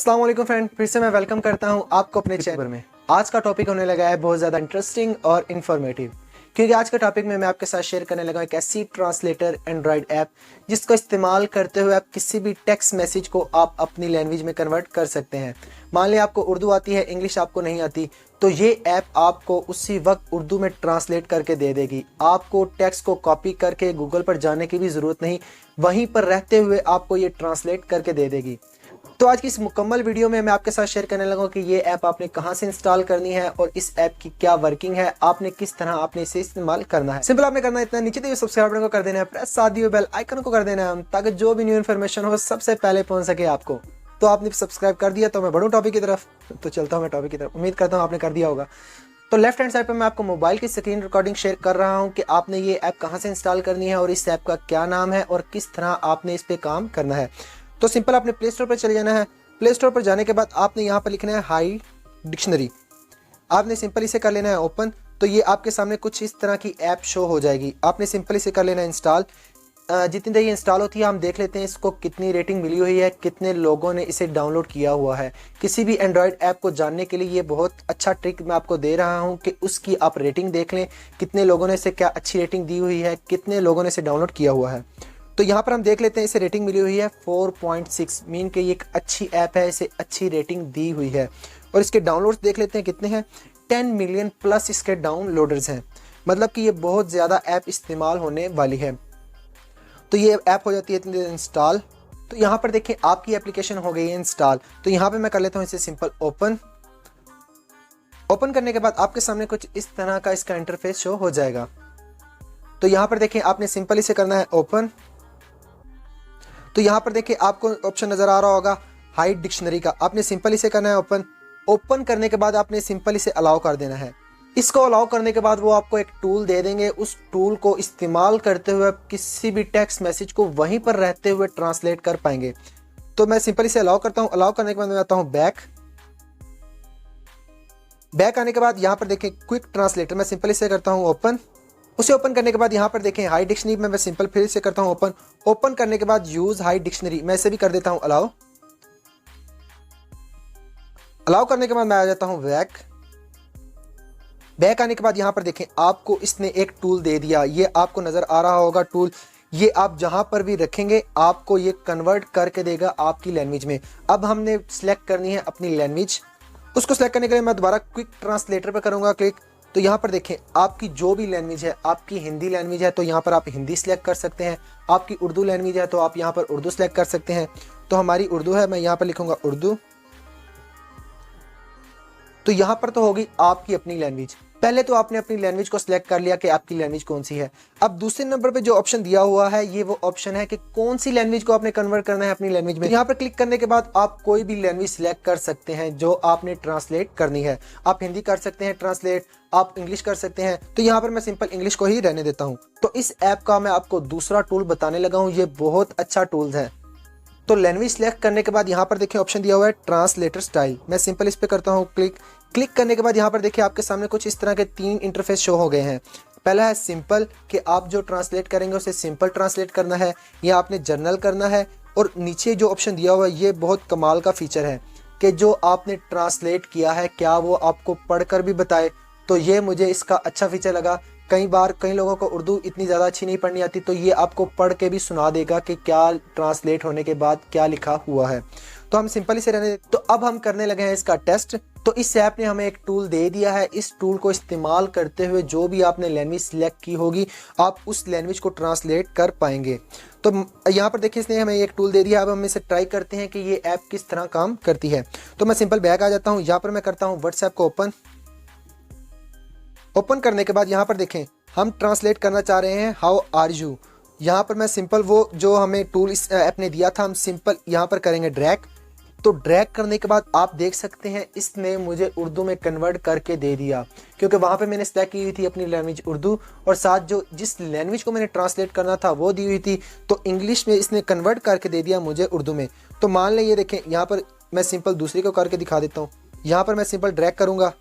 अस्सलाम वालेकुम फ्रेंड, फिर से मैं वेलकम करता हूं आपको अपने चैनल में। आज का टॉपिक होने लगा है बहुत ज़्यादा इंटरेस्टिंग और इन्फॉर्मेटिव, क्योंकि आज के टॉपिक में मैं आपके साथ शेयर करने लगा एक ऐसी ट्रांसलेटर एंड्रॉयड ऐप जिसको इस्तेमाल करते हुए आप किसी भी टेक्स्ट मैसेज को आप अपनी लैंग्वेज में कन्वर्ट कर सकते हैं। मान लिया आपको उर्दू आती है, इंग्लिश आपको नहीं आती, तो ये ऐप आपको उसी वक्त उर्दू में ट्रांसलेट करके दे देगी। आपको टेक्स्ट को कॉपी करके गूगल पर जाने की भी ज़रूरत नहीं, वहीं पर रहते हुए आपको ये ट्रांसलेट करके दे देगी। तो आज की इस मुकम्मल वीडियो में मैं आपके साथ शेयर करने लगा कि ये ऐप आपने कहां से इंस्टॉल करनी है और इस ऐप की क्या वर्किंग है, आपने किस तरह आपने इसे इस्तेमाल करना है। सिंपल आपने करना है इतना, नीचे दिए सब्सक्राइब बटन को कर देना है, प्रेस साथ दिए बेल आइकन को कर देना है ताकि जो भी न्यू इन्फॉर्मेशन हो सबसे पहले पहुंच सके आपको। तो आपने सब्सक्राइब कर दिया तो मैं बढ़ूँ टॉपिक की तरफ, तो चलता हूँ मैं टॉपिक की तरफ। उम्मीद करता हूँ आपने कर दिया होगा। तो लेफ्ट हैंड साइड पर मैं आपको मोबाइल की स्क्रीन रिकॉर्डिंग शेयर कर रहा हूँ कि आपने ये ऐप कहाँ से इंस्टॉल करनी है और इस ऐप का क्या नाम है और किस तरह आपने इस पर काम करना है। तो सिंपल आपने प्ले स्टोर पर चले जाना है। प्ले स्टोर पर जाने के बाद आपने यहाँ पर लिखना है हाई डिक्शनरी। आपने सिंपल इसे कर लेना है ओपन। तो ये आपके सामने कुछ इस तरह की ऐप शो हो जाएगी। आपने सिंपल इसे कर लेना है इंस्टॉल। जितनी देर ये इंस्टॉल होती है हम देख लेते हैं इसको कितनी रेटिंग मिली हुई है, कितने लोगों ने इसे डाउनलोड किया हुआ है। किसी भी एंड्रॉयड ऐप को जानने के लिए ये बहुत अच्छा ट्रिक मैं आपको दे रहा हूँ कि उसकी आप रेटिंग देख लें, कितने लोगों ने इसे क्या अच्छी रेटिंग दी हुई है, कितने लोगों ने इसे डाउनलोड किया हुआ है। तो यहाँ पर हम देख लेते हैं इसे रेटिंग मिली हुई है 4.6, मीन कि ये एक अच्छी ऐप है, इसे अच्छी रेटिंग दी हुई है। और इसके डाउनलोड्स देख लेते हैं कितने हैं, 10 मिलियन प्लस इसके डाउनलोडर्स हैं। मतलब कि ये बहुत ज़्यादा ऐप इस्तेमाल होने वाली है। तो ये ऐप हो जाती है इतनी देर इंस्टॉल। तो यहाँ पर देखिए आपकी एप्लीकेशन हो गई है इंस्टॉल। तो यहाँ पर मैं कर लेता हूँ इसे सिंपल ओपन। ओपन करने के बाद आपके सामने कुछ इस तरह का इसका इंटरफेस शो हो जाएगा। तो यहाँ पर देखिए आपने सिंपल इसे करना है ओपन। तो यहाँ पर देखिए आपको ऑप्शन नजर आ रहा होगा हाई डिक्शनरी का। आपने सिंपल इसे करना है ओपन। ओपन करने के बाद आपने सिंपल इसे अलाउ कर देना है। इसको अलाउ करने के बाद वो आपको एक टूल दे देंगे। उस टूल को इस्तेमाल करते हुए आप किसी भी टेक्स्ट मैसेज को वहीं पर रहते हुए ट्रांसलेट कर पाएंगे। तो मैं सिंपल इसे अलाउ करता हूँ। अलाउ करने के बाद मैं आता हूँ बैक आने के बाद यहाँ पर देखें क्विक ट्रांसलेटर, मैं सिंपल इसे करता हूँ ओपन। उसे ओपन करने के बाद यहाँ पर देखें हाई डिक्शनरी में मैं सिंपल फिर से करता हूँ ओपन। ओपन करने के बाद यूज हाई डिक्शनरी, मैं इसे भी कर देता हूँ अलाउ। अलाउ करने के बाद मैं आ जाता हूँ बैक आने के बाद यहाँ पर देखें आपको इसने एक टूल दे दिया। ये आपको नजर आ रहा होगा टूल। ये आप जहां पर भी रखेंगे आपको ये कन्वर्ट करके देगा आपकी लैंग्वेज में। अब हमने सिलेक्ट करनी है अपनी लैंग्वेज। उसको सिलेक्ट करने के लिए मैं दोबारा क्विक ट्रांसलेटर पर करूंगा क्लिक। तो यहाँ पर देखें आपकी जो भी लैंग्वेज है, आपकी हिंदी लैंग्वेज है तो यहाँ पर आप हिंदी सिलेक्ट कर सकते हैं। आपकी उर्दू लैंग्वेज है तो आप यहाँ पर उर्दू सिलेक्ट कर सकते हैं। तो हमारी उर्दू है, मैं यहाँ पर लिखूंगा उर्दू। तो यहाँ पर तो होगी आपकी अपनी लैंग्वेज। पहले तो आपने अपनी लैंग्वेज को सिलेक्ट कर लिया कि आपकी लैंग्वेज कौन सी है। अब दूसरे नंबर पे जो ऑप्शन दिया हुआ है ये वो ऑप्शन है कि कौन सी लैंग्वेज को आपने कन्वर्ट करना है अपनी लैंग्वेज में। तो यहाँ पर क्लिक करने के बाद आप कोई भी लैंग्वेज सिलेक्ट कर सकते हैं जो आपने ट्रांसलेट करनी है। आप हिंदी कर सकते हैं ट्रांसलेट, आप इंग्लिश कर सकते हैं। तो यहाँ पर मैं सिंपल इंग्लिश को ही रहने देता हूँ। तो इस ऐप का मैं आपको दूसरा टूल बताने लगा हूँ, ये बहुत अच्छा टूल है। तो लैंग्वेज सिलेक्ट करने के बाद यहाँ पर देखिए ऑप्शन दिया हुआ है ट्रांसलेटर स्टाइल, मैं सिंपल इस पर करता हूँ क्लिक। क्लिक करने के बाद यहाँ पर देखिए आपके सामने कुछ इस तरह के 3 इंटरफेस शो हो गए हैं। पहला है सिंपल, कि आप जो ट्रांसलेट करेंगे उसे सिंपल ट्रांसलेट करना है या आपने जर्नल करना है। और नीचे जो ऑप्शन दिया हुआ है ये बहुत कमाल का फीचर है कि जो आपने ट्रांसलेट किया है क्या वो आपको पढ़कर भी बताए। तो ये मुझे इसका अच्छा फीचर लगा। कई बार कई लोगों को उर्दू इतनी ज़्यादा अच्छी नहीं पढ़नी आती, तो ये आपको पढ़ के भी सुना देगा कि क्या ट्रांसलेट होने के बाद क्या लिखा हुआ है। तो हम सिंपल इसे रहने। तो अब हम करने लगे हैं इसका टेस्ट। तो इस ऐप ने हमें एक टूल दे दिया है। इस टूल को इस्तेमाल करते हुए जो भी आपने लैंग्वेज सिलेक्ट की होगी आप उस लैंग्वेज को ट्रांसलेट कर पाएंगे। तो यहाँ पर देखिए इसने हमें एक टूल दे दिया। अब हम इसे ट्राई करते हैं कि ये ऐप किस तरह काम करती है। तो मैं सिंपल बैक आ जाता हूँ। यहाँ पर मैं करता हूँ व्हाट्सएप को ओपन। ओपन करने के बाद यहाँ पर देखें हम ट्रांसलेट करना चाह रहे हैं हाउ आर यू। यहाँ पर मैं सिंपल वो जो हमें टूल इस ऐप ने दिया था हम सिंपल यहाँ पर करेंगे ड्रैग। तो ड्रैग करने के बाद आप देख सकते हैं इसने मुझे उर्दू में कन्वर्ट करके दे दिया, क्योंकि वहाँ पे मैंने सिलेक्ट की हुई थी अपनी लैंग्वेज उर्दू और साथ जो जिस लैंग्वेज को मैंने ट्रांसलेट करना था वो दी हुई थी। तो इंग्लिश में इसने कन्वर्ट करके दे दिया मुझे उर्दू में। तो मान लें ये देखें यहाँ पर मैं सिंपल दूसरी को करके दिखा देता हूँ। यहाँ पर मैं सिंपल ड्रैग करूँगा।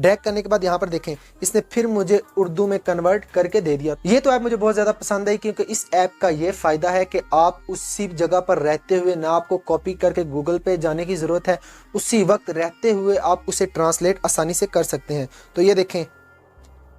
ड्रैग करने के बाद यहाँ पर देखें इसने फिर मुझे उर्दू में कन्वर्ट करके दे दिया। ये तो ऐप मुझे बहुत ज़्यादा पसंद आई क्योंकि इस ऐप का ये फ़ायदा है कि आप उसी जगह पर रहते हुए ना आपको कॉपी करके गूगल पे जाने की ज़रूरत है, उसी वक्त रहते हुए आप उसे ट्रांसलेट आसानी से कर सकते हैं। तो ये देखें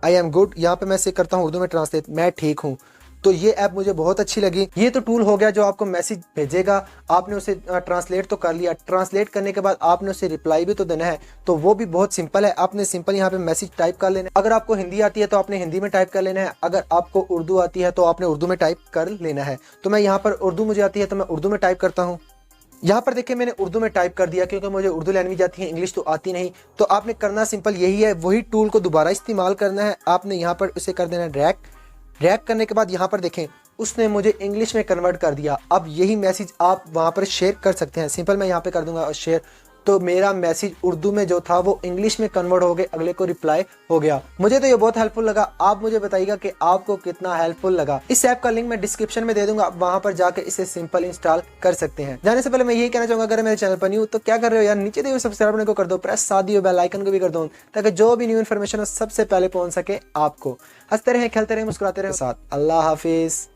आई एम गुड, यहाँ पे मैं इसे करता हूँ उर्दू में ट्रांसलेट, मैं ठीक हूँ। तो ये ऐप मुझे बहुत अच्छी लगी। ये तो टूल हो गया जो आपको मैसेज भेजेगा, आपने उसे ट्रांसलेट तो कर लिया, ट्रांसलेट करने के बाद आपने उसे रिप्लाई भी तो देना है, तो वो भी बहुत सिंपल है। आपने सिंपल यहाँ पे मैसेज टाइप कर लेना है। अगर आपको हिंदी आती है तो आपने हिंदी में टाइप कर लेना है, अगर आपको उर्दू आती है तो आपने उर्दू में टाइप कर लेना है। तो मैं यहाँ पर उर्दू मुझे आती है तो मैं उर्दू में टाइप करता हूँ। यहाँ पर देखिए मैंने उर्दू में टाइप कर दिया क्योंकि मुझे उर्दू लैंग्वेज आती है, इंग्लिश तो आती नहीं। तो आपने करना सिंपल यही है, वही टूल को दोबारा इस्तेमाल करना है। आपने यहाँ पर उसे कर देना ड्रैग, ड्रैग करने के बाद यहाँ पर देखें उसने मुझे इंग्लिश में कन्वर्ट कर दिया। अब यही मैसेज आप वहाँ पर शेयर कर सकते हैं। सिंपल मैं यहाँ पे कर दूंगा शेयर, तो मेरा मैसेज उर्दू में जो था वो इंग्लिश में कन्वर्ट हो गए, अगले को रिप्लाई हो गया। मुझे तो ये बहुत हेल्पफुल लगा। आप मुझे बताइएगा कि आपको कितना हेल्पफुल लगा। इस ऐप का लिंक मैं डिस्क्रिप्शन में दे दूंगा, आप वहां पर जाकर इसे सिंपल इंस्टॉल कर सकते हैं। जाने से पहले मैं यही कहना चाहूंगा, अगर मेरे चैनल पर न्यू तो क्या कर रहे हो यार, नीचे दिए हुए सब्सक्राइब बटन को कर दो प्रेस, साथ दिए बेल आइकन को भी कर दो, ताकि जो भी न्यू इन्फॉर्मेशन हो सबसे पहले पहुंच सके आपको। हंसते रहे, खेलते रहे, मुस्कुराते रहे साथ। अल्लाह हाफिज।